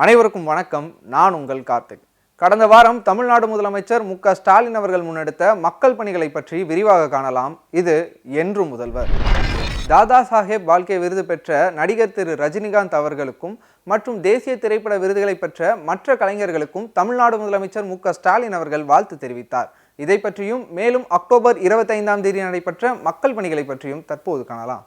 அனைவருக்கும் வணக்கம். நான் உங்கள் கார்த்திக். கடந்த வாரம் தமிழ்நாடு முதலமைச்சர் மு.க.ஸ்டாலின் அவர்கள் முன்னெடுத்த மக்கள் பணிகளை பற்றி விரிவாக காணலாம். இது என்று முதல்வர். தாதா சாஹேப் பால்கே விருது பெற்ற நடிகர் திரு ரஜினிகாந்த் அவர்களுக்கும் மற்றும் தேசிய திரைப்பட விருதுகளை பெற்ற மற்ற கலைஞர்களுக்கும் தமிழ்நாடு முதலமைச்சர் மு.க.ஸ்டாலின் அவர்கள் வாழ்த்து தெரிவித்தார். இதை பற்றியும் மேலும் அக்டோபர் 25ஆம் தேதி நடைபெற்ற மக்கள் பணிகளை பற்றியும் தற்போது காணலாம்.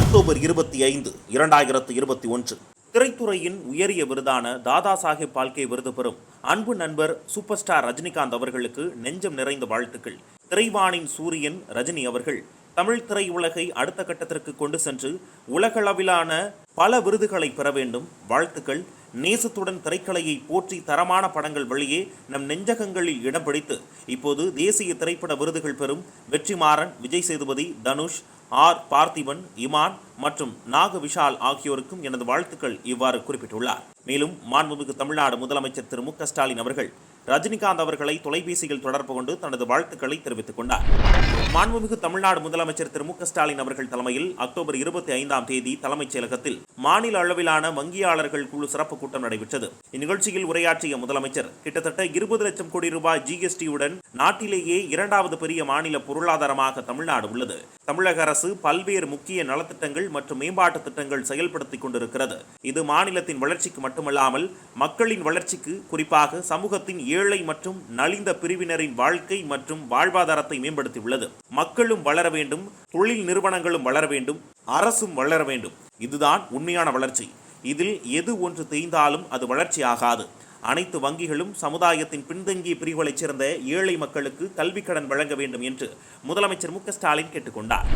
அக்டோபர் 25, 2021 திரைத்துறையின் உயரிய விருதான தாதா சாஹேப் பால்கே விருது பெறும் அன்பு நண்பர் சூப்பர் ஸ்டார் ரஜினிகாந்த் அவர்களுக்கு நெஞ்சம் நிறைந்த வாழ்த்துக்கள். திரைவானின் சூரியன் ரஜினி அவர்கள் தமிழ் திரையுலகை அடுத்த கட்டத்திற்கு கொண்டு சென்று உலகளவிலான பல விருதுகளை பெற வேண்டும். வாழ்த்துக்கள். நேசத்துடன் திரைக்கலையை போற்றி தரமான படங்கள் வெளியே நம் நெஞ்சகங்களில் இடம் பிடித்து இப்போது தேசிய திரைப்பட விருதுகள் பெறும் வெற்றிமாறன், விஜய் சேதுபதி, தனுஷ், ஆர் பார்த்திபன், இமான் மற்றும் நாக விஷால் ஆகியோருக்கும் எனது வாழ்த்துக்கள் இவ்வாறு குறிப்பிட்டுள்ளார். மேலும் மாண்புமிகு தமிழ்நாடு முதலமைச்சர் திரு மு.க.ஸ்டாலின் அவர்கள் ரஜினிகாந்த் அவர்களை தொலைபேசியில் தொடர்பு கொண்டு தனது வாழ்த்துக்களை தெரிவித்துக் கொண்டார். மாண்புமிகு தமிழ்நாடு முதலமைச்சர் திரு மு.க.ஸ்டாலின் அவர்கள் தலைமையில் அக்டோபர் 25ஆம் தேதி தலைமைச் செயலகத்தில் மாநில அளவிலான வங்கியாளர்கள் குழு சிறப்பு கூட்டம் நடைபெற்றது. இந்நிகழ்ச்சியில் உரையாற்றிய முதலமைச்சர் கிட்டத்தட்ட 20 லட்சம் கோடி ரூபாய் ஜிஎஸ்டியுடன் நாட்டிலேயே இரண்டாவது பெரிய மாநில பொருளாதாரமாக தமிழ்நாடு உள்ளது. தமிழக அரசு பல்வேறு முக்கிய நலத்திட்டங்கள் மற்றும் மேம்பாட்டு திட்டங்கள் செயல்படுத்திக் கொண்டிருக்கிறது. இது மாநிலத்தின் வளர்ச்சிக்கு மட்டுமல்லாமல் மக்களின் வளர்ச்சிக்கு, குறிப்பாக சமூகத்தின் ஏழை மற்றும் நலிந்த பிரிவினரின் வாழ்க்கை மற்றும் வாழ்வாதாரத்தை மேம்படுத்தியுள்ளது. மக்களும் வளர வேண்டும், தொழில் நிறுவனங்களும் வளர வேண்டும், அரசும் வளர வேண்டும். இதுதான் உண்மையான வளர்ச்சி. இதில் எது ஒன்று தேய்ந்தாலும் அது வளர்ச்சி ஆகாது. அனைத்து வங்கிகளும் சமுதாயத்தின் பின்தங்கிய பிரிவுகளைச் சேர்ந்த ஏழை மக்களுக்கு கல்வி கடன் வழங்க வேண்டும் என்று முதலமைச்சர் மு.க.ஸ்டாலின் கேட்டுக்கொண்டார்.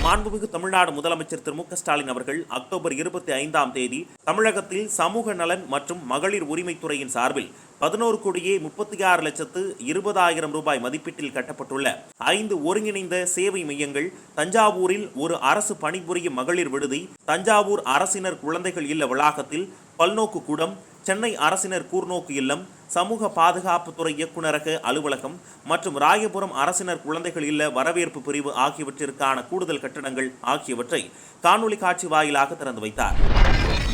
மாண்புமிகு தமிழ்நாடு முதலமைச்சர் திரு மு.க.ஸ்டாலின் அவர்கள் அக்டோபர் 25ஆம் தேதி தமிழகத்தில் சமூக நலன் மற்றும் மகளிர் உரிமைத்துறையின் சார்பில் 11,36,20,000 ரூபாய் மதிப்பீட்டில் கட்டப்பட்டுள்ள 5 ஒருங்கிணைந்த சேவை மையங்கள், தஞ்சாவூரில் ஒரு அரசு பணிபுரியும் மகளிர் விடுதி, தஞ்சாவூர் அரசினர் குழந்தைகள் இல்ல வளாகத்தில் பல்நோக்கு கூடம், சென்னை அரசினர் கூர்நோக்கு இல்லம், சமூக பாதுகாப்புத்துறை இயக்குநரக அலுவலகம் மற்றும் ராயபுரம் அரசினர் குழந்தைகள் இல்ல வரவேற்பு பிரிவு ஆகியவற்றிற்கான கூடுதல் கட்டடங்கள் ஆகியவற்றை காணொலி காட்சி வாயிலாக திறந்து வைத்தார்.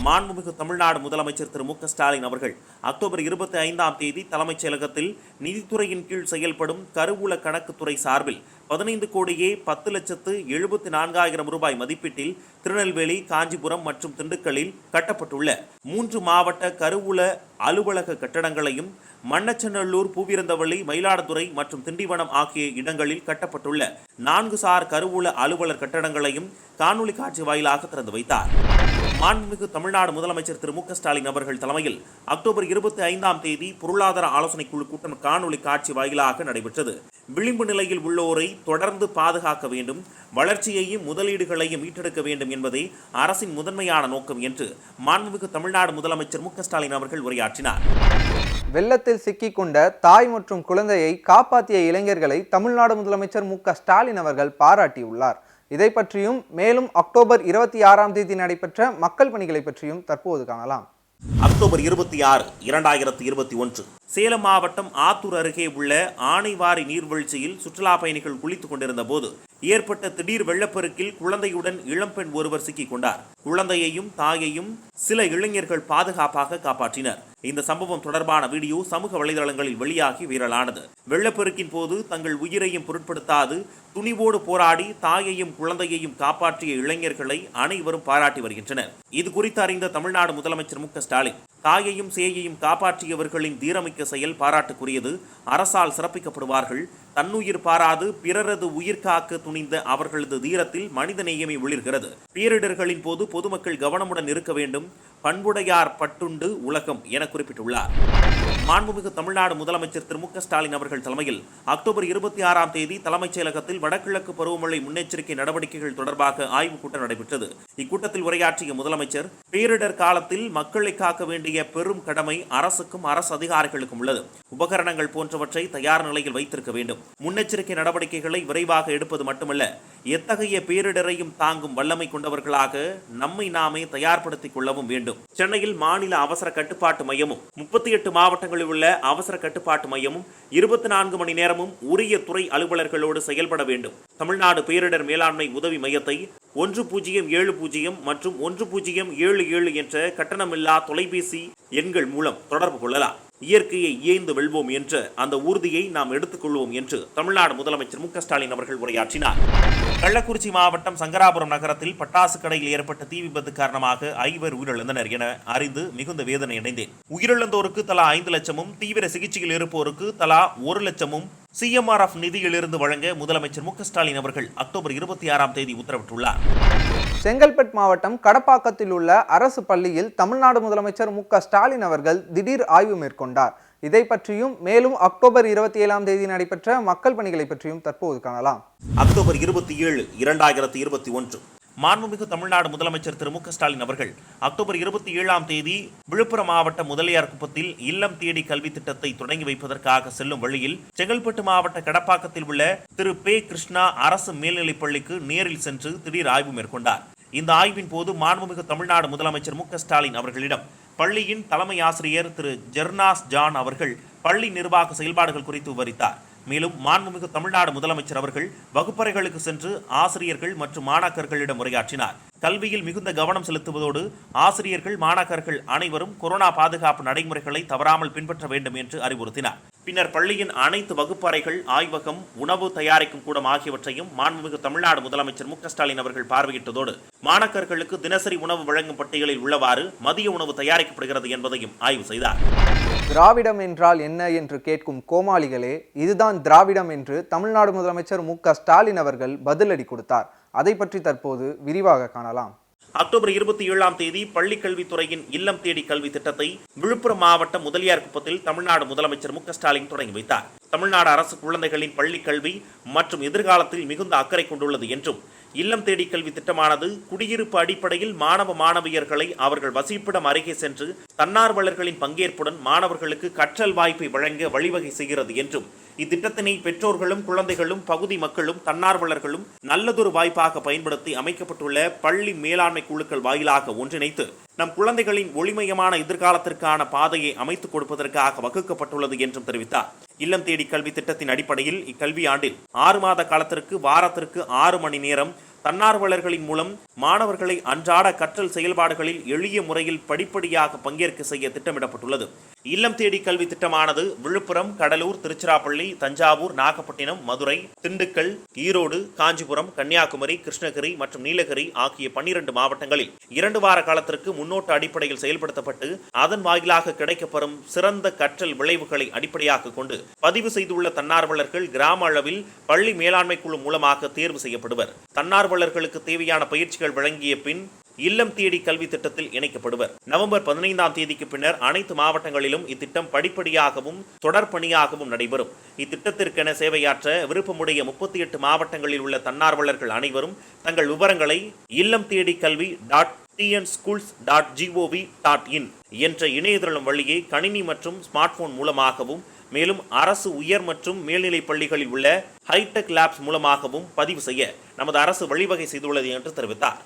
மாண்புமிகு தமிழ்நாடு முதலமைச்சர் திரு மு.க.ஸ்டாலின் அவர்கள் அக்டோபர் 25ஆம் தேதி தலைமைச் செயலகத்தில் நிதித்துறையின் கீழ் செயல்படும் கருவூல கணக்குத்துறை சார்பில் 15,10,74,000 ரூபாய் மதிப்பீட்டில் திருநெல்வேலி, காஞ்சிபுரம் மற்றும் திண்டுக்கல்லில் கட்டப்பட்டுள்ள 3 மாவட்ட கருவூல அலுவலக கட்டடங்களையும், மண்ணச்சநல்லூர், பூவிருந்தவள்ளி, மயிலாடுதுறை மற்றும் திண்டிவனம் ஆகிய இடங்களில் கட்டப்பட்டுள்ள 4 சார் கருவூல அலுவலர் கட்டடங்களையும் காணொலி காட்சி வாயிலாக திறந்து வைத்தார். மாண்புமிகு தமிழ்நாடு முதலமைச்சர் திரு மு.க.ஸ்டாலின் அவர்கள் தலைமையில் அக்டோபர் 25ஆம் தேதி பொருளாதார ஆலோசனை குழு கூட்டம் காணொலி காட்சி வாயிலாக நடைபெற்றது. விளிம்பு நிலையில் உள்ளோரை தொடர்ந்து பாதுகாக்க வேண்டும், வளர்ச்சியையும் முதலீடுகளையும் மீட்டெடுக்க வேண்டும் என்பதே அரசின் முதன்மையான நோக்கம் என்று மாண்புமிகு தமிழ்நாடு முதலமைச்சர் மு.க.ஸ்டாலின் அவர்கள் உரையாற்றினார். வெள்ளத்தில் சிக்கிக்கொண்ட தாய் மற்றும் குழந்தையை காப்பாற்றிய இளைஞர்களை தமிழ்நாடு முதலமைச்சர் மு.க.ஸ்டாலின் அவர்கள் பாராட்டியுள்ளார். இதை பற்றியும் மேலும் அக்டோபர் 26ஆம் தேதி நடைபெற்ற மக்கள் பணிகளை பற்றியும் தற்போது காணலாம். அக்டோபர் 26, 2021 சேலம் மாவட்டம் ஆத்தூர் அருகே உள்ள ஆனைவாரி நீர்வீழ்ச்சியில் சுற்றுலா பயணிகள் குளித்துக் கொண்டிருந்த போது ஏற்பட்ட திடீர் வெள்ளப்பெருக்கில் குழந்தையுடன் இளம்பெண் ஒருவர் சிக்கிக் கொண்டார். குழந்தையையும் தாயையும் சில இளைஞர்கள் பாதுகாப்பாக காப்பாற்றினர். இந்த சம்பவம் தொடர்பான வீடியோ சமூக வலைதளங்களில் வெளியாகி வைரலானது. வெள்ளப்பெருக்கின் போது தங்கள் உயிரையும் பொருட்படுத்தாது துணிவோடு போராடி தாயையும் குழந்தையையும் காப்பாற்றிய இளைஞர்களை அனைவரும் பாராட்டி வருகின்றனர். இது குறித்து அறிந்த தமிழ்நாடு முதலமைச்சர் மு.க.ஸ்டாலின் தாயையும் சேயையும் காப்பாற்றியவர்களின் தீரமிக்க செயல் பாராட்டுக்குரியது. அரசால் சிறப்பிக்கப்படுவார்கள். தன்னுயிர் பாராது பிறரது உயிர் காக்க துணிந்த அவர்களது தீரத்தில் மனித நேயமே ஒளிர்கிறது. பேரிடர்களின் போது பொதுமக்கள் கவனமுடன் இருக்க வேண்டும். பண்புடையார் பட்டுண்டு உலகம் என குறிப்பிட்டுள்ளார். மாண்புமிகு தமிழ்நாடு முதலமைச்சர் திரு மு.க.ஸ்டாலின் அவர்கள் தலைமையில் அக்டோபர் 26ஆம் தேதி தலைமைச் செயலகத்தில் வடகிழக்கு பருவமழை முன்னெச்சரிக்கை நடவடிக்கைகள் தொடர்பாக ஆய்வுக் கூட்டம் நடைபெற்றது. இக்கூட்டத்தில் உரையாற்றிய முதலமைச்சர் பேரிடர் காலத்தில் மக்களை காக்க வேண்டிய பெரும் கடமை அரசுக்கும் அரசு அதிகாரிகளுக்கும் உள்ளது. உபகரணங்கள் போன்றவற்றை தயார் நிலையில் வைத்திருக்க வேண்டும். முன்னெச்சரிக்கை நடவடிக்கைகளை விரைவாக எடுப்பது மட்டுமல்ல, எத்தகைய பேரிடரையும் தாங்கும் வல்லமை கொண்டவர்களாக நம்மை நாமே தயார்படுத்திக் கொள்ளவும் வேண்டும். சென்னையில் மாநில அவசர கட்டுப்பாட்டு மையமும் 38 மாவட்டங்கள் மாவட்டங்களில் உள்ள அவசர கட்டுப்பாட்டு மையமும் 24 மணி நேரமும் உரிய துறை அலுவலர்களோடு செயல்பட வேண்டும். தமிழ்நாடு பேரிடர் மேலாண்மை உதவி மையத்தை 1070 மற்றும் 1077 என்ற கட்டணமில்லா தொலைபேசி எண்கள் மூலம் தொடர்பு கொள்ளலாம். இயற்கையை இயைந்து வெல்வோம் என்ற அந்த உறுதியை நாம் எடுத்துக்கொள்வோம் என்று தமிழ்நாடு முதலமைச்சர் மு.க. ஸ்டாலின் அவர்கள் உரையாற்றினார். கள்ளக்குறிச்சி மாவட்டம் சங்கராபுரம் நகரத்தில் பட்டாசு கடையில் ஏற்பட்ட தீ விபத்து காரணமாக 5 உயிரிழந்தனர் என அறிந்து மிகுந்த வேதனை அடைந்தேன். உயிரிழந்தோருக்கு தலா 5 லட்சமும் தீவிர சிகிச்சையில் இருப்போருக்கு தலா 1 லட்சமும் CMRF நிதியிலிருந்து வழங்க முதலமைச்சர் மு.க. ஸ்டாலின் அவர்கள் அக்டோபர் 26ஆம் தேதி உத்தரவிட்டுள்ளார். செங்கல்பட்டு மாவட்டம் கடப்பாக்கத்தில் உள்ள அரசு பள்ளியில் தமிழ்நாடு முதலமைச்சர் மு.க. ஸ்டாலின் அவர்கள் திடீர் ஆய்வு மேற்கொண்டார். இதை பற்றியும் மேலும் அக்டோபர் 27ஆம் தேதி நடைபெற்ற மக்கள் பணிகளை பற்றியும் தற்போது காணலாம். அக்டோபர் 27, 2021 மாண்புமிகு தமிழ்நாடு முதலமைச்சர் திரு மு.க. ஸ்டாலின் அவர்கள் அக்டோபர் 27ஆம் தேதி விழுப்புரம் மாவட்ட முதலியார்குப்பத்தில் இல்லம் தேடி கல்வி திட்டத்தை தொடங்கி வைப்பதற்காக செல்லும் வழியில் செங்கல்பட்டு மாவட்ட கடப்பாக்கத்தில் உள்ள திரு பே. கிருஷ்ணா அரசு மேல்நிலைப் பள்ளிக்கு நேரில் சென்று திடீர் ஆய்வு மேற்கொண்டார். இந்த ஆய்வின் போது மாண்புமிகு தமிழ்நாடு முதலமைச்சர் மு.க. ஸ்டாலின் அவர்களிடம் பள்ளியின் தலைமை ஆசிரியர் திரு ஜெர்னாஸ் ஜான் அவர்கள் பள்ளி நிர்வாக செயல்பாடுகள் குறித்து விவரித்தார். மேலும் மாண்புமிகு தமிழ்நாடு முதலமைச்சர் அவர்கள் வகுப்பறைகளுக்கு சென்று ஆசிரியர்கள் மற்றும் மாணாக்கர்களிடம் உரையாற்றினார். கல்வியில் மிகுந்த கவனம் செலுத்துவதோடு ஆசிரியர்கள் மாணாக்கர்கள் அனைவரும் கொரோனா பாதுகாப்பு நடைமுறைகளை தவறாமல் பின்பற்ற வேண்டும் என்று அறிவுறுத்தினார். பின்னர் பள்ளியின் அனைத்து வகுப்பறைகள், ஆய்வகம், உணவு தயாரிக்கும் கூடம் ஆகியவற்றையும் மாண்புமிகு தமிழ்நாடு முதலமைச்சர் மு.க. ஸ்டாலின் அவர்கள் பார்வையிட்டதோடு மாணாக்கர்களுக்கு தினசரி உணவு வழங்கும் பட்டியலில் உள்ளவாறு மதிய உணவு தயாரிக்கப்படுகிறது என்பதையும் ஆய்வு செய்தார். திராவிடம் என்றால் என்ன என்று கேட்கும் கோமாளிகளே, இதுதான் திராவிடம் என்று தமிழ்நாடு முதலமைச்சர் மு.க. ஸ்டாலின் அவர்கள் பதிலடி கொடுத்தார். அதை பற்றி தற்போது விரிவாக காணலாம். அக்டோபர் 27ஆம் தேதி பள்ளிக்கல்வித்துறையின் இல்லம் தேடி கல்வி திட்டத்தை விழுப்புரம் மாவட்டம் முதலியார்குப்பத்தில் தமிழ்நாடு முதலமைச்சர் மு.க. ஸ்டாலின் தொடங்கி வைத்தார். தமிழ்நாடு அரசு குழந்தைகளின் பள்ளிக் கல்வி மற்றும் எதிர்காலத்தில் மிகுந்த அக்கறை கொண்டுள்ளது என்றும் இல்லம் தேடி கல்வி திட்டமானது குடியிருப்பு அடிப்படையில் மாணவ மாணவியர்களை அவர்கள் வசிப்பிடம் அருகே சென்று தன்னார்வலர்களின் பங்கேற்புடன் மாணவர்களுக்கு கற்றல் வாய்ப்பை வழங்க வழிவகை செய்கிறது என்றும் இத்திட்டத்தினை பெற்றோர்களும் குழந்தைகளும் பகுதி மக்களும் தன்னார்வலர்களும் நல்லதொரு வாய்ப்பாக பயன்படுத்தி அமைக்கப்பட்டுள்ள பள்ளி மேலாண்மை குழுக்கள் வாயிலாக ஒன்றிணைத்து நம் குழந்தைகளின் ஒளிமயமான எதிர்காலத்திற்கான பாதையை அமைத்துக் கொடுப்பதற்காக வகுக்கப்பட்டுள்ளது என்றும் தெரிவித்தார். இல்லம் தேடி கல்வி திட்டத்தின் அடிப்படையில் இக்கல்வி ஆண்டில் 6 மாத காலத்திற்கு வாரத்திற்கு 6 மணி நேரம் தன்னார்வலர்களின் மூலம் மாணவர்களை அன்றாட கற்றல் செயல்பாடுகளில் எளிய முறையில் படிப்படியாக பங்கேற்க செய்ய திட்டமிடப்பட்டுள்ளது. இல்லம் தேடி கல்வி திட்டமானது விழுப்புரம், கடலூர், திருச்சிராப்பள்ளி, தஞ்சாவூர், நாகப்பட்டினம், மதுரை, திண்டுக்கல், ஈரோடு, காஞ்சிபுரம், கன்னியாகுமரி, கிருஷ்ணகிரி மற்றும் நீலகிரி ஆகிய 12 மாவட்டங்களில் 2 வார காலத்திற்கு முன்னோட்ட அடிப்படையில் செயல்படுத்தப்பட்டு அதன் வாயிலாக கிடைக்கப்பெறும் சிறந்த கற்றல் விளைவுகளை அடிப்படையாக கொண்டு பதிவு செய்துள்ள தன்னார்வலர்கள் கிராம அளவில் பள்ளி மேலாண்மை குழு மூலமாக தேர்வு செய்யப்படுவர். தன்னார்வலர்களுக்கு தேவையான பயிற்சிகள் வழங்கிய பின் இல்லம் தேடி கல்வி திட்டத்தில் இணைக்கப்படுவர். நவம்பர் 15ஆம் தேதிக்கு பின்னர் அனைத்து மாவட்டங்களிலும் இத்திட்டம் படிப்படியாகவும் தொடர்பணியாகவும் நடைபெறும். இத்திட்டத்திற்கென சேவையாற்ற விருப்பமுடைய 38 மாவட்டங்களில் உள்ள தன்னார்வலர்கள் அனைவரும் தங்கள் விவரங்களை இல்லம் தேடி கல்வி .tnschools.gov.in என்ற இணையதளம் வழியே கணினி மற்றும் ஸ்மார்ட் போன் மூலமாகவும் மேலும் அரசு உயர் மற்றும் மேல்நிலைப் பள்ளிகளில் உள்ள ஹைடெக் லேப்ஸ் மூலமாகவும் பதிவு செய்ய நமது அரசு வழிவகை செய்துள்ளது என்று தெரிவித்தார்.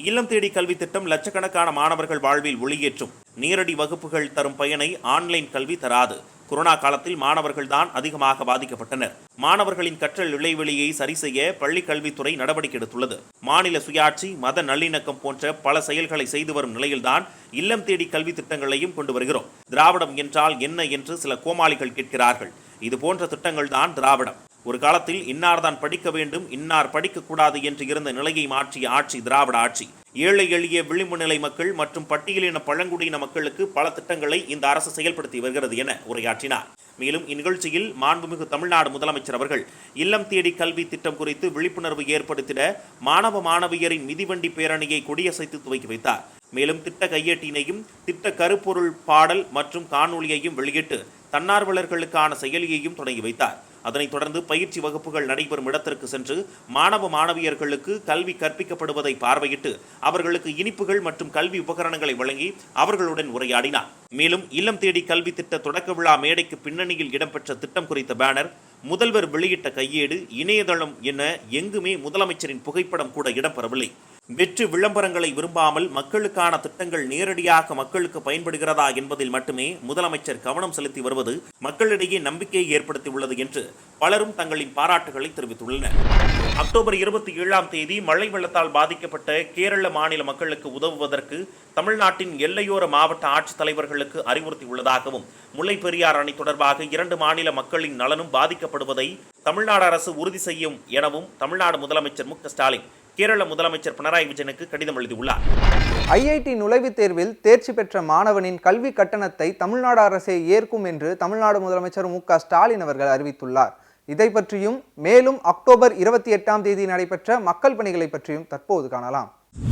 இல்லம் தேடி கல்வி திட்டம் லட்சக்கணக்கான மாணவர்கள் வாழ்வில் ஒளியேற்றும். நேரடி வகுப்புகள் தரும் பயனை ஆன்லைன் கல்வி தராது. கொரோனா காலத்தில் மாணவர்கள் தான் அதிகமாக பாதிக்கப்பட்டனர். மாணவர்களின் கற்றல் இடைவெளியை சரி செய்ய பள்ளிக் கல்வித்துறை நடவடிக்கை எடுத்துள்ளது. மாநில சுயாட்சி, மத நல்லிணக்கம் போன்ற பல செயல்களை செய்து வரும் நிலையில்தான் இல்லம் தேடி கல்வி திட்டங்களையும் கொண்டு வருகிறோம். திராவிடம் என்றால் என்ன என்று சில கோமாளிகள் கேட்கிறார்கள். இது போன்ற திட்டங்கள் தான் திராவிடம். ஒரு காலத்தில் இன்னார் தான் படிக்க வேண்டும், இன்னார் படிக்கக்கூடாது என்று இருந்த நிலையை மாற்றிய ஆட்சி திராவிட ஆட்சி. ஏழை எளிய விளிம்பு நிலை மக்கள் மற்றும் பட்டியலின பழங்குடியின மக்களுக்கு பல திட்டங்களை இந்த அரசு செயல்படுத்தி வருகிறது என உரையாற்றினார். மேலும் இந்நிகழ்ச்சியில் மாண்புமிகு தமிழ்நாடு முதலமைச்சர் அவர்கள் இல்லம் தேடி கல்வி திட்டம் குறித்து விழிப்புணர்வு ஏற்படுத்திட மாணவ மாணவியரின் மிதிவண்டி பேரணியை கொடியசைத்து துவக்கி வைத்தார். மேலும் திட்ட கையேட்டினையும் திட்ட கருப்பொருள் பாடல் மற்றும் காணொலியையும் வெளியிட்டு தன்னார்வலர்களுக்கான செயலியையும் தொடங்கி வைத்தார். அதனைத் தொடர்ந்து பயிற்சி வகுப்புகள் நடைபெறும் இடத்திற்கு சென்று மாணவ மாணவியர்களுக்கு கல்வி கற்பிக்கப்படுவதை பார்வையிட்டு அவர்களுக்கு இனிப்புகள் மற்றும் கல்வி உபகரணங்களை வழங்கி அவர்களுடன் உரையாடினார். மேலும் இல்லம் தேடி கல்வி திட்ட தொடக்க விழா மேடைக்கு பின்னணியில் இடம்பெற்ற திட்டம் குறித்த பேனர், முதல்வர் வெளியிட்ட கையேடு, இணையதளம் என எங்குமே முதலமைச்சரின் புகைப்படம் கூட இடம்பெறவில்லை. வெற்று விளம்பரங்களை விரும்பாமல் மக்களுக்கான திட்டங்கள் நேரடியாக மக்களுக்கு பயன்படுகிறதா என்பதில் மட்டுமே முதலமைச்சர் கவனம் செலுத்தி வருவது மக்களிடையே நம்பிக்கையை ஏற்படுத்தியுள்ளது என்று பலரும் தங்களின் பாராட்டுகளை தெரிவித்துள்ளனர். அக்டோபர் 27ஆம் தேதி மழை வெள்ளத்தால் பாதிக்கப்பட்ட கேரள மாநில மக்களுக்கு உதவுவதற்கு தமிழ்நாட்டின் எல்லையோர மாவட்ட ஆட்சித்தலைவர்களுக்கு அறிவுறுத்தியுள்ளதாகவும், முல்லை பெரியார் அணை தொடர்பாக 2 மாநில மக்களின் நலனும் பாதிக்கப்படுவதை தமிழ்நாடு அரசு உறுதி செய்யும் எனவும் தமிழ்நாடு முதலமைச்சர் மு.க.ஸ்டாலின் கேரள முதலமைச்சர் பினராயி விஜயனுக்கு கடிதம் எழுதியுள்ளார். ஐஐடி நுழைவுத் தேர்வில் தேர்ச்சி பெற்ற மாணவனின் கல்வி கட்டணத்தை தமிழ்நாடு அரசே ஏற்கும் என்று தமிழ்நாடு முதலமைச்சர் மு.க.ஸ்டாலின் அவர்கள் அறிவித்துள்ளார். இதை பற்றியும் மேலும் அக்டோபர் 28ஆம் தேதி நடைபெற்ற மக்கள் பணிகளை பற்றியும் தற்போது காணலாம்.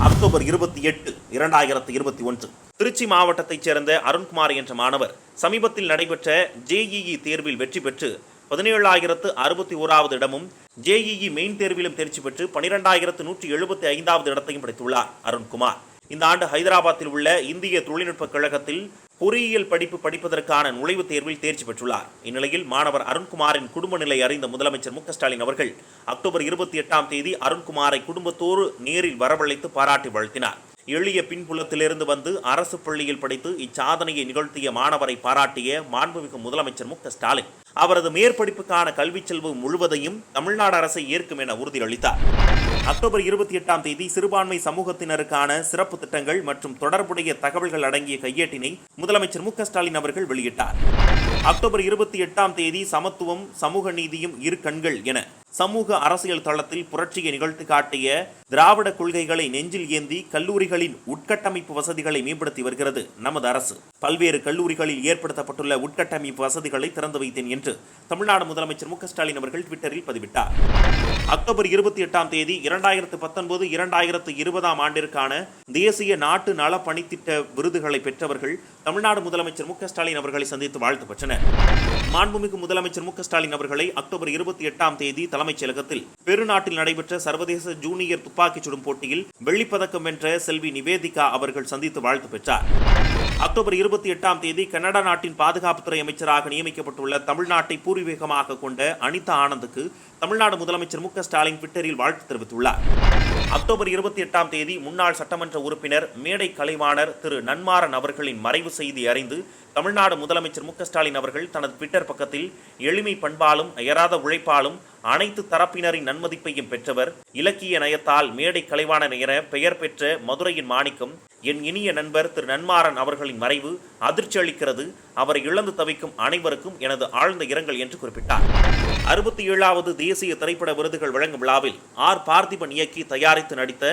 அக்டோபர் 28, 2021 திருச்சி மாவட்டத்தைச் சேர்ந்த அருண்குமார் என்ற மாணவர் சமீபத்தில் நடைபெற்ற JEE தேர்வில் வெற்றி பெற்று 17,061வது இடமும், JEE மெயின் தேர்விலும் தேர்ச்சி பெற்று 12,175வது இடத்தையும் பிடித்துள்ளார். அருண்குமார் இந்த ஆண்டு ஹைதராபாத்தில் உள்ள இந்திய தொழில்நுட்பக் கழகத்தில் பொறியியல் படிப்பு படிப்பதற்கான நுழைவுத் தேர்வில் தேர்ச்சி பெற்றுள்ளார். இந்நிலையில் மாணவர் அருண்குமாரின் குடும்ப நிலை அறிந்த முதலமைச்சர் மு.க.ஸ்டாலின் அவர்கள் அக்டோபர் 28ஆம் தேதி அருண்குமாரை குடும்பத்தோடு நேரில் வரவழைத்து பாராட்டி வாழ்த்தினார். எளிய பின்புலத்திலிருந்து வந்து அரசு பள்ளியில் படித்து இச்சாதனையை நிகழ்த்திய மாணவரை பாராட்டிய மாண்புமிகு முதலமைச்சர் மு.க.ஸ்டாலின் அவரது மேற்படிப்புக்கான கல்விச் செலவு முழுவதையும் தமிழ்நாடு அரசை ஏற்கும் என உறுதியளித்தார். அக்டோபர் 28ஆம் தேதி சிறுபான்மை சமூகத்தினருக்கான சிறப்பு திட்டங்கள் மற்றும் தொடர்புடைய தகவல்கள் அடங்கிய கையேட்டினை முதலமைச்சர் மு.க.ஸ்டாலின் அவர்கள் வெளியிட்டார். அக்டோபர் 28ஆம் தேதி சமத்துவம், சமூக நீதியும் இரு கண்கள் என சமூக அரசியல் தளத்தில் புரட்சியை நிகழ்த்தி காட்டிய திராவிட கொள்கைகளை நெஞ்சில் ஏந்தி கல்லூரிகளின் உட்கட்டமைப்பு வசதிகளை மேம்படுத்தி வருகிறது நமது அரசு. பல்வேறு கல்லூரிகளில் ஏற்படுத்தப்பட்டுள்ள உட்கட்டமைப்பு வசதிகளை திறந்து வைத்தேன் என்று தமிழ்நாடு முதலமைச்சர் மு.க.ஸ்டாலின் அவர்கள் ட்விட்டரில் பதிவிட்டார். அக்டோபர் 28ஆம் தேதி 2019-2020 ஆண்டிற்கான தேசிய நாட்டு நல பணித்திட்ட விருதுகளை பெற்றவர்கள் தமிழ்நாடு முதலமைச்சர் மு.க.ஸ்டாலின் அவர்களை சந்தித்து வாழ்த்து பெற்றனர். மாண்புமிகு முதலமைச்சர் மு.க.ஸ்டாலின் அவர்களை அக்டோபர் 28ஆம் தேதி தலைமைச் செயலகத்தில் பெருநாட்டில் நடைபெற்ற சர்வதேச ஜூனியர் துப்பாக்கிச் சுடும் போட்டியில் வெள்ளிப்பதக்கம் வென்ற செல்வி நிவேதிகா அவர்கள் சந்தித்து வாழ்த்து பெற்றார். அக்டோபர் 28ஆம் தேதி கனடா நாட்டின் பாதுகாப்புத்துறை அமைச்சராக நியமிக்கப்பட்டுள்ள தமிழ்நாட்டை பூர்வீகமாக கொண்ட அனிதா ஆனந்துக்கு தமிழ்நாடு முதலமைச்சர் மு.க.ஸ்டாலின் ட்விட்டரில் வாழ்த்து தெரிவித்துள்ளார். அக்டோபர் 28ஆம் தேதி முன்னாள் சட்டமன்ற உறுப்பினர் மேடை கலைவாணர் திரு நன்மாறன் அவர்களின் மறைவு செய்தி அறிந்து தமிழ்நாடு முதலமைச்சர் மு.க.ஸ்டாலின் அவர்கள் தனது ட்விட்டர் பக்கத்தில் எளிமை பண்பாலும் அயராத உழைப்பாலும் அனைத்து தரப்பினரின் நன்மதிப்பையும் பெற்றவர், இலக்கிய நயத்தால் மேடை கலைவாணர் என பெயர் பெற்ற மதுரையின் மாணிக்கம், என் இனிய நண்பர் திரு நன்மாறன் அவர்களின் மறைவு அதிர்ச்சி அளிக்கிறது. அவரை இழந்து தவிக்கும் அனைவருக்கும் எனது ஆழ்ந்த இரங்கல் என்று குறிப்பிட்டார். 67வது தேசிய திரைப்பட விருதுகள் வழங்கும் விழாவில் பார்த்திபன் இயக்கி தயாரித்து நடித்த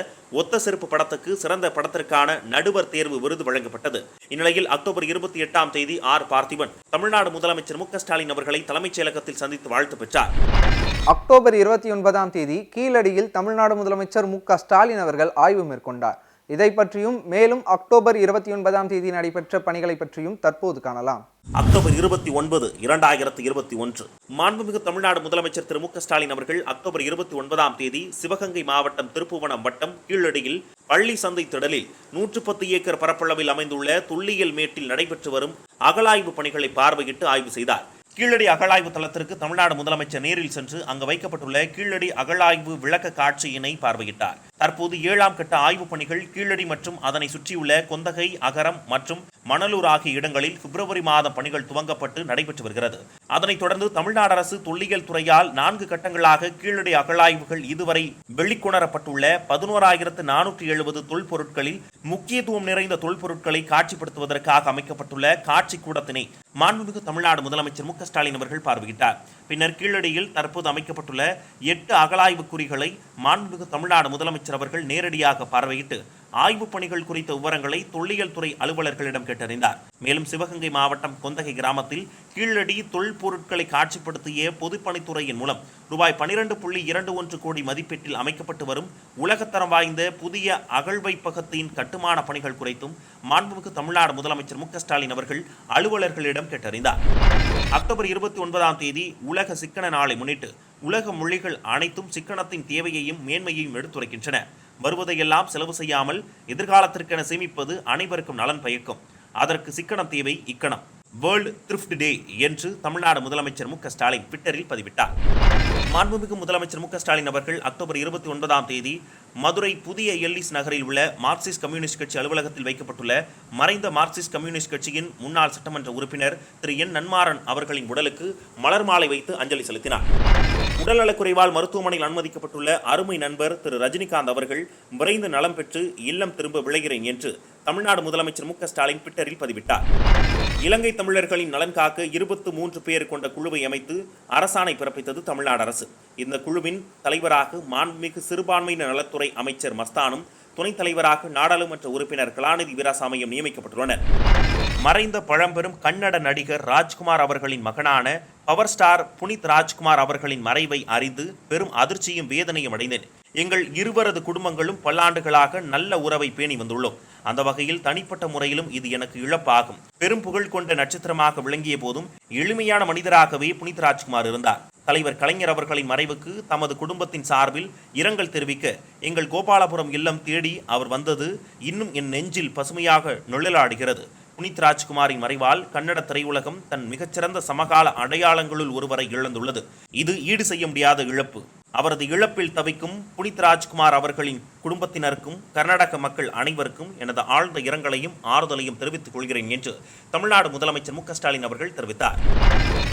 ஒத்த செருப்பு படத்துக்கு சிறந்த படத்திற்கான நடுவர் தேர்வு விருது வழங்கப்பட்டது. இந்நிலையில் அக்டோபர் 28ஆம் தேதி பார்த்திபன் தமிழ்நாடு முதலமைச்சர் மு.க.ஸ்டாலின் அவர்களை தலைமைச் செயலகத்தில் சந்தித்து வாழ்த்து பெற்றார். அக்டோபர் 29ஆம் தேதி கீழடியில் தமிழ்நாடு முதலமைச்சர் மு.க.ஸ்டாலின் அவர்கள் ஆய்வு மேற்கொண்டார். இதை பற்றியும் மேலும் அக்டோபர் 29ஆம் தேதி நடைபெற்ற பணிகளை பற்றியும் தற்போது காணலாம். அக்டோபர் 29, 2021 மாண்புமிகு தமிழ்நாடு முதலமைச்சர் திரு மு.க.ஸ்டாலின் அவர்கள் அக்டோபர் 29ஆம் தேதி சிவகங்கை மாவட்டம் திருப்புவனம் வட்டம் கீழடியில் பள்ளி சந்தை திடலில் 110 ஏக்கர் பரப்பளவில் அமைந்துள்ள துல்லியல் மேட்டில் நடைபெற்று வரும் அகழாய்வு பணிகளை பார்வையிட்டு ஆய்வு செய்தார். கீழடி அகழாய்வு தளத்திற்கு தமிழ்நாடு முதலமைச்சர் நேரில் சென்று அங்கு வைக்கப்பட்டுள்ள கீழடி அகழாய்வு விளக்க காட்சியினை பார்வையிட்டார். தற்போது 7ஆம் கட்ட ஆய்வுப் பணிகள் கீழடி மற்றும் அதனை சுற்றியுள்ள கொந்தகை, அகரம் மற்றும் மணலூர் ஆகிய இடங்களில் பிப்ரவரி மாதம் பணிகள் துவங்கப்பட்டு நடைபெற்று வருகிறது. அதனைத் தொடர்ந்து தமிழ்நாடு அரசு தொல்லியல் துறையால் 4 கட்டங்களாக கீழடி அகழாய்வுகள் இதுவரை வெளிக்கொணரப்பட்டுள்ள 11,470 தொல்பொருட்களில் முக்கியத்துவம் நிறைந்த தொல்பொருட்களை காட்சிப்படுத்துவதற்காக அமைக்கப்பட்டுள்ள காட்சி கூடத்தினை மாண்புமிகு தமிழ்நாடு முதலமைச்சர் மு.க.ஸ்டாலின் அவர்கள் பார்வையிட்டார். பின்னர் கீழடியில் தற்போது அமைக்கப்பட்டுள்ள 8 அகழாய்வு குறிகளை மாண்புமிகு தமிழ்நாடு முதலமைச்சர் அவர்கள் நேரடியாக பார்வையிட்டு ஆய்வுப் பணிகள் குறித்த விவரங்களை தொல்லியல் துறை அலுவலர்களிடம் கேட்டறிந்தார். மேலும் சிவகங்கை மாவட்டம் கொந்தகை கிராமத்தில் கீழடி தொல்பொருட்களை காட்சிப்படுத்திய பொதுப்பணித்துறையின் மூலம் ரூபாய் 12.21 கோடி மதிப்பீட்டில் அமைக்கப்பட்டு வரும் உலகத்தரம் வாய்ந்த புதிய அகழ்வைப்பகத்தின் கட்டுமான பணிகள் குறித்தும் மாண்புமிகு தமிழ்நாடு முதலமைச்சர் மு.க.ஸ்டாலின் அவர்கள் அலுவலர்களிடம் கேட்டறிந்தார். அக்டோபர் 29ஆம் தேதி உலக சிக்கன நாளை முன்னிட்டு உலக மொழிகள் அனைத்தும் சிக்கனத்தின் தேவையையும் மேன்மையையும் எடுத்துரைக்கின்றன. வருவதையெல்லாம் செலவு செய்யாமல் எதிர்காலத்திற்கென சேமிப்பது அனைவருக்கும் நலன் பயக்கும். அதற்கு சிக்கனம் தேவை, இக்கணம். வேர்ல்டு த்ரிஃப்ட் டே என்று தமிழ்நாடு முதலமைச்சர் மு.க. ஸ்டாலின் ட்விட்டரில் பதிவிட்டார். மாண்புமிகு முதலமைச்சர் மு.க. ஸ்டாலின் அவர்கள் அக்டோபர் 29ஆம் தேதி மதுரை புதிய எல்லிஸ் நகரில் உள்ள மார்க்சிஸ்ட் கம்யூனிஸ்ட் கட்சி அலுவலகத்தில் வைக்கப்பட்டுள்ள மறைந்த மார்க்சிஸ்ட் கம்யூனிஸ்ட் கட்சியின் முன்னாள் சட்டமன்ற உறுப்பினர் திரு என் நன்மாறன் அவர்களின் உடலுக்கு மலர் மாலை வைத்து அஞ்சலி செலுத்தினார். உடல்நலக்குறைவால் மருத்துவமனையில் அனுமதிக்கப்பட்டுள்ள அருமை நண்பர் திரு ரஜினிகாந்த் அவர்கள் விரைந்து நலம் பெற்று இல்லம் திரும்ப விளைகிறேன் என்று தமிழ்நாடு முதலமைச்சர் மு.க. ஸ்டாலின் ட்விட்டரில் பதிவிட்டார். இலங்கை தமிழர்களின் நலன் காக்க 23 பேர் கொண்ட குழுவை அமைத்து அரசாணை பிறப்பித்தது தமிழ்நாடு அரசு. இந்த குழுவின் தலைவராக மாண்புமிகு சிறுபான்மையினர் நலத்துறை அமைச்சர் மஸ்தானும், துணைத் தலைவராக நாடாளுமன்ற உறுப்பினர் கலாநிதி வீராசாமியும் நியமிக்கப்பட்டுள்ளனர். மறைந்த பழம்பெரும் கன்னட நடிகர் ராஜ்குமார் அவர்களின் மகனான பவர் ஸ்டார் புனித் ராஜ்குமார் அவர்களின் மறைவை அறிந்து பெரும் அதிர்ச்சியும் வேதனையும் அடைந்தேன். எங்கள் இருவரது குடும்பங்களும் பல்லாண்டுகளாக நல்ல உறவை பேணி வந்துள்ளோம். அந்த வகையில் தனிப்பட்ட முறையிலும் இது எனக்கு இழப்பாகும். பெரும் புகழ் கொண்ட நட்சத்திரமாக விளங்கிய போதும் எளிமையான மனிதராகவே புனித் ராஜ்குமார் இருந்தார். தலைவர் கலைஞர் அவர்களின் மறைவுக்கு தமது குடும்பத்தின் சார்பில் இரங்கல் தெரிவிக்க எங்கள் கோபாலபுரம் இல்லம் தேடி அவர் வந்தது இன்னும் என் நெஞ்சில் பசுமையாக நிழலாடுகிறது. புனித் ராஜ்குமாரின் மறைவால் கன்னட திரையுலகம் தன் மிகச்சிறந்த சமகால அடையாளங்களுள் ஒருவரை இழந்துள்ளது. இது ஈடு செய்ய முடியாத இழப்பு. அவரது இழப்பில் தவிக்கும் புனித் ராஜ்குமார் அவர்களின் குடும்பத்தினருக்கும் கர்நாடக மக்கள் அனைவருக்கும் எனது ஆழ்ந்த இரங்கலையும் ஆறுதலையும் தெரிவித்துக் கொள்கிறேன் என்று தமிழ்நாடு முதலமைச்சர் மு.க. ஸ்டாலின் அவர்கள் தெரிவித்தார்.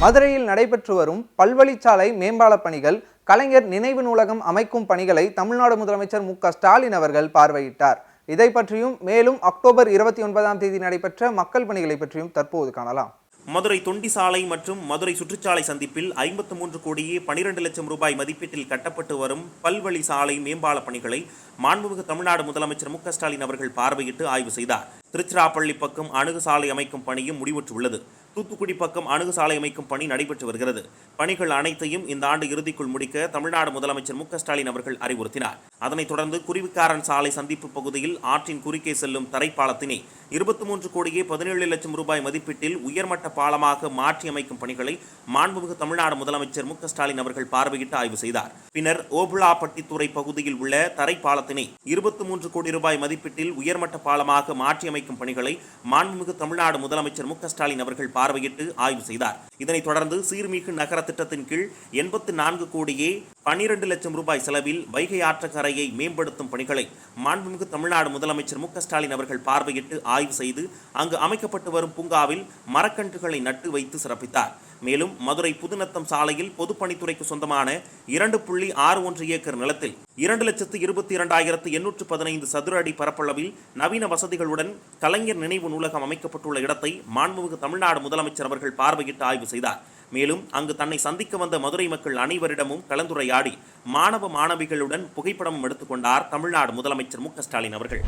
மதுரையில் நடைபெற்று வரும் பல்வழிச்சாலை மேம்பால பணிகள், கலைஞர் நினைவு நூலகம் அமைக்கும் பணிகளை தமிழ்நாடு முதலமைச்சர் மு.க. ஸ்டாலின் அவர்கள் பார்வையிட்டார். இதை பற்றியும் மேலும் அக்டோபர் 29ஆம் தேதி நடைபெற்ற மக்கள் பணிகளை பற்றியும் தற்போது காணலாம். மதுரை தொண்டி சாலை மற்றும் மதுரை சுற்றுச்சாலை சந்திப்பில் 53 கோடியே 12 லட்சம் ரூபாய் மதிப்பீட்டில் கட்டப்பட்டு வரும் பல்வழி சாலை மேம்பால பணிகளை மாண்புமிகு தமிழ்நாடு முதலமைச்சர் மு.க. ஸ்டாலின் அவர்கள் பார்வையிட்டு ஆய்வு செய்தார். திருச்சிராப்பள்ளி பக்கம் அணுகு சாலை அமைக்கும் பணியும் முடிவுற்றுள்ளது. தூத்துக்குடி பக்கம் அணுகு சாலை அமைக்கும் பணி நடைபெற்று வருகிறது. பணிகள் அனைத்தையும் இந்த ஆண்டு இறுதிக்குள் முடிக்க தமிழ்நாடு முதலமைச்சர் மு.க. ஸ்டாலின் அவர்கள் அறிவுறுத்தினார். அதனைத் தொடர்ந்து குருவிக்காரன் சாலை சந்திப்பு பகுதியில் ஆற்றின் குறுக்கே செல்லும் தரைப்பாலத்தினை 23 கோடியே 17 லட்சம் ரூபாய் மதிப்பீட்டில் உயர்மட்ட பாலமாக மாற்றி அமைக்கும் பணிகளை மாண்புமிகு தமிழ்நாடு முதலமைச்சர் மு.க. ஸ்டாலின் அவர்கள் பார்வையிட்டு ஆய்வு செய்தார். பின்னர் ஓபுளாப்பட்டித்துறை பகுதியில் உள்ள தரைப்பாலத்தினை 23 கோடி ரூபாய் மதிப்பீட்டில் உயர்மட்ட பாலமாக மாற்றி அமைக்கும் பணிகளை மாண்புமிகு தமிழ்நாடு முதலமைச்சர் மு.க. ஸ்டாலின் அவர்கள் பார்வையிட்டு ஆய்வு செய்தார். இதனைத் தொடர்ந்து சீர்மிகு நகர திட்டத்தின் கீழ் 84 கோடியே 12 லட்சம் ரூபாய் செலவில் வைகை ஆற்றக்கரையை மேம்படுத்தும் பணிகளை மாண்புமிகு தமிழ்நாடு முதலமைச்சர் மு.க. ஸ்டாலின் அவர்கள் பார்வையிட்டு ஆய்வு செய்து அங்கு அமைக்கப்பட்டு வரும் பூங்காவில் மரக்கன்றுகளை நட்டு வைத்து சிறப்பித்தார். மேலும் மதுரை புதுநத்தம் சாலையில் பொதுப்பணித்துறைக்கு சொந்தமான 2.61 ஏக்கர் நிலத்தில் 2,22,815 சதுர அடி பரப்பளவில் நவீன வசதிகளுடன் கலைஞர் நினைவு நூலகம் அமைக்கப்பட்டுள்ள இடத்தை மாண்புமிகு தமிழ்நாடு முதலமைச்சர் அவர்கள் பார்வையிட்டு ஆய்வு செய்தார். மேலும் அங்கு தன்னை சந்திக்க வந்த மதுரை மக்கள் அனைவரிடமும் கலந்துரையாடி மாணவ மாணவிகளுடன் புகைப்படமும் எடுத்துக்கொண்டார் தமிழ்நாடு முதலமைச்சர் மு.க. ஸ்டாலின் அவர்கள்.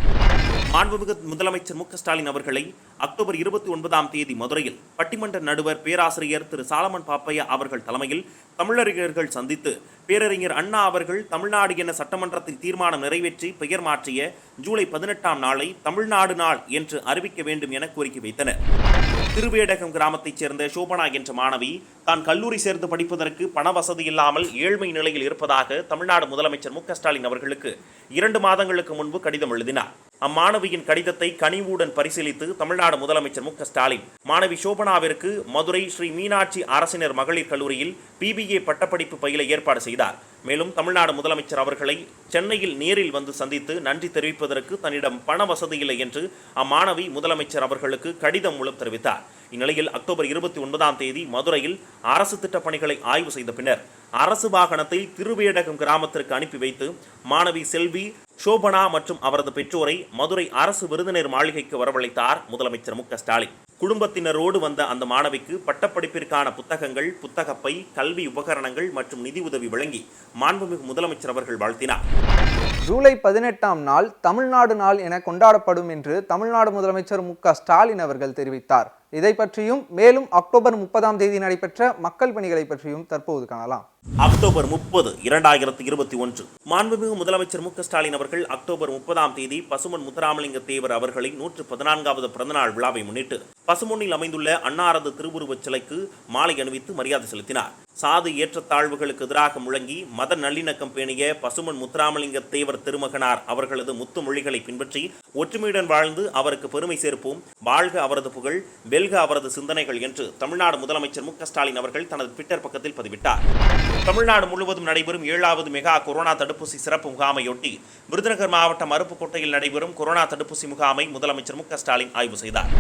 மாண்புமிகு முதலமைச்சர் மு.க. ஸ்டாலின் அவர்களை அக்டோபர் 29ஆம் தேதி மதுரையில் பட்டிமன்ற நடுவர் பேராசிரியர் திரு சாலமன் பாப்பையா அவர்கள் தலைமையில் தமிழறிஞர்கள் சந்தித்து பேரறிஞர் அண்ணா அவர்கள் தமிழ்நாடு என சட்டமன்றத்தில் தீர்மானம் நிறைவேற்றி பெயர் மாற்றிய ஜூலை 18ஆம் நாளை தமிழ்நாடு நாள் என்று அறிவிக்க வேண்டும் என கோரிக்கை வைத்தனர். திருவேடகம் கிராமத்தைச் சேர்ந்த சோபனா என்ற மாணவி தான் கல்லூரி சேர்ந்து படிப்பதற்கு பண வசதி இல்லாமல் ஏழ்மை நிலையில் இருப்பதாக தமிழ்நாடு முதலமைச்சர் மு.க. ஸ்டாலின் அவர்களுக்கு 2 மாதங்களுக்கு முன்பு கடிதம் எழுதினார். அம்மாணவியின் கடிதத்தை கனிவுடன் பரிசீலித்து தமிழ்நாடு முதலமைச்சர் மு.க. ஸ்டாலின் மாணவி சோபனாவிற்கு மதுரை ஸ்ரீ மீனாட்சி அரசினர் மகளிர் கல்லூரியில் பிபிஏ பட்டப்படிப்பு பயில ஏற்பாடு செய்தார். மேலும் தமிழ்நாடு முதலமைச்சர் அவர்களை சென்னையில் நேரில் வந்து சந்தித்து நன்றி தெரிவிப்பதற்கு தன்னிடம் பண வசதி இல்லை என்று அம்மாணவி முதலமைச்சர் அவர்களுக்கு கடிதம் மூலம் தெரிவித்தார். இந்நிலையில் அக்டோபர் 29ஆம் தேதி மதுரையில் அரசு திட்டப் பணிகளை ஆய்வு செய்த பின்னர் அரசு வாகனத்தை திருவேடகம் கிராமத்திற்கு அனுப்பி வைத்து மாணவி செல்வி சோபனா மற்றும் அவரது பெற்றோரை மதுரை அரசு விருந்தினர் மாளிகைக்கு வரவழைத்தார் முதலமைச்சர் மு.க. ஸ்டாலின். குடும்பத்தினரோடு வந்த அந்த மாணவிக்கு பட்டப்படிப்பிற்கான புத்தகங்கள், புத்தகப்பை, கல்வி உபகரணங்கள் மற்றும் நிதி உதவி வழங்கி மாண்புமிகு முதலமைச்சர் அவர்கள் வாழ்த்தினார். ஜூலை 18ஆம் நாள் தமிழ்நாடு நாள் என கொண்டாடப்படும் என்று தமிழ்நாடு முதலமைச்சர் மு.க. ஸ்டாலின் அவர்கள் தெரிவித்தார். இதை பற்றியும் மேலும் அக்டோபர் 30ஆம் தேதி நடைபெற்ற மக்கள் பணிகளை பற்றியும் தற்போது காணலாம். அக்டோபர் 30, 2021 மாண்புமிகு முதலமைச்சர் மு.க. ஸ்டாலின் அவர்கள் அக்டோபர் 30ஆம் தேதி பசுமன் முத்துராமலிங்க தேவர் அவர்களின் 114வது பிறந்தநாள் விழாவை முன்னிட்டு பசுமொன்னில் அமைந்துள்ள அன்னாரது திருவுருவச் சிலைக்கு மாலை அணிவித்து மரியாதை செலுத்தினார். சாதி ஏற்றத்தாழ்வுகளுக்கு எதிராக முழங்கி மத நல்லிணக்கம் பேணிய பசுமன் முத்துராமலிங்க தேவர் திருமகனார் அவர்களது முத்து மொழிகளை பின்பற்றி ஒற்றுமையுடன் வாழ்ந்து அவருக்கு பெருமை சேர்ப்போம். வாழ்க அவரது புகழ், வெல்க அவரது சிந்தனைகள் என்று தமிழ்நாடு முதலமைச்சர் மு.க.ஸ்டாலின் அவர்கள் தனது ட்விட்டர் பக்கத்தில் பதிவிட்டார். தமிழ்நாடு முழுவதும் நடைபெறும் 7வது மெகா கொரோனா தடுப்பூசி சிறப்பு முகாமையொட்டி விருதுநகர் மாவட்டம் அருப்புக்கோட்டையில் நடைபெறும் கொரோனா தடுப்பூசி முகாமை முதலமைச்சர் மு.க.ஸ்டாலின் ஆய்வு செய்தார்.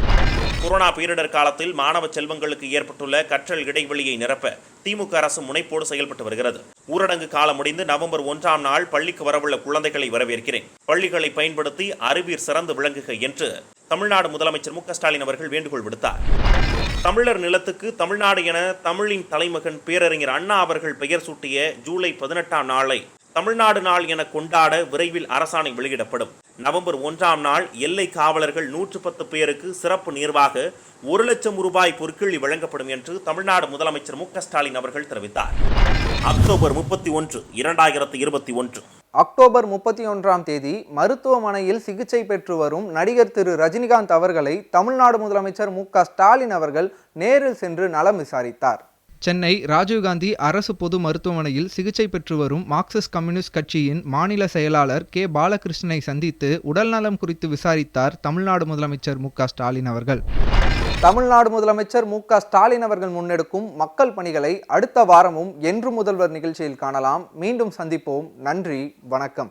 கொரோனா பேரிடர் காலத்தில் மாணவ செல்வங்களுக்கு ஏற்பட்டுள்ள கற்றல் இடைவெளியை நிரப்ப திமுக அரசு முனைப்போடு செயல்பட்டு வருகிறது. ஊரடங்கு காலம் முடிந்து நவம்பர் 1ஆம் நாள் பள்ளிக்கு வரவுள்ள குழந்தைகளை வரவேற்கிறேன். பள்ளிகளை பயன்படுத்தி அறிவீர் சிறந்து விளங்குக என்று தமிழ்நாடு முதலமைச்சர் மு.க.ஸ்டாலின் அவர்கள் வேண்டுகோள் விடுத்தார். தமிழர் நிலத்துக்கு தமிழ்நாடு என தமிழின் தலைமகன் பேரறிஞர் அண்ணா அவர்கள் பெயர் சூட்டிய ஜூலை 18ஆம் நாளை தமிழ்நாடு நாள் என கொண்டாட விரைவில் அரசாணை வெளியிடப்படும். நவம்பர் 1ஆம் நாள் எல்லை காவலர்கள் 110 பேருக்கு சிறப்பு நிர்வாக 1 லட்சம் ரூபாய் பொற்கிழி வழங்கப்படும் என்று தமிழ்நாடு முதலமைச்சர் மு.க.ஸ்டாலின் அவர்கள் தெரிவித்தார். அக்டோபர் 31, 2021 அக்டோபர் 31ஆம் தேதி மருத்துவமனையில் சிகிச்சை பெற்று வரும் நடிகர் திரு ரஜினிகாந்த் அவர்களை தமிழ்நாடு முதலமைச்சர் மு.க.ஸ்டாலின் அவர்கள் நேரில் சென்று நலம் விசாரித்தார். சென்னை ராஜீவ்காந்தி அரசு பொது மருத்துவமனையில் சிகிச்சை பெற்று வரும் மார்க்சிஸ்ட் கம்யூனிஸ்ட் கட்சியின் மாநில செயலாளர் கே. பாலகிருஷ்ணனை சந்தித்து உடல்நலம் குறித்து விசாரித்தார் தமிழ்நாடு முதலமைச்சர் மு.க.ஸ்டாலின் அவர்கள். தமிழ்நாடு முதலமைச்சர் மு.க.ஸ்டாலின் அவர்கள் முன்னெடுக்கும் மக்கள் பணிகளை அடுத்த வாரமும் என்று முதல்வர் நிகழ்ச்சியில் காணலாம். மீண்டும் சந்திப்போம். நன்றி, வணக்கம்.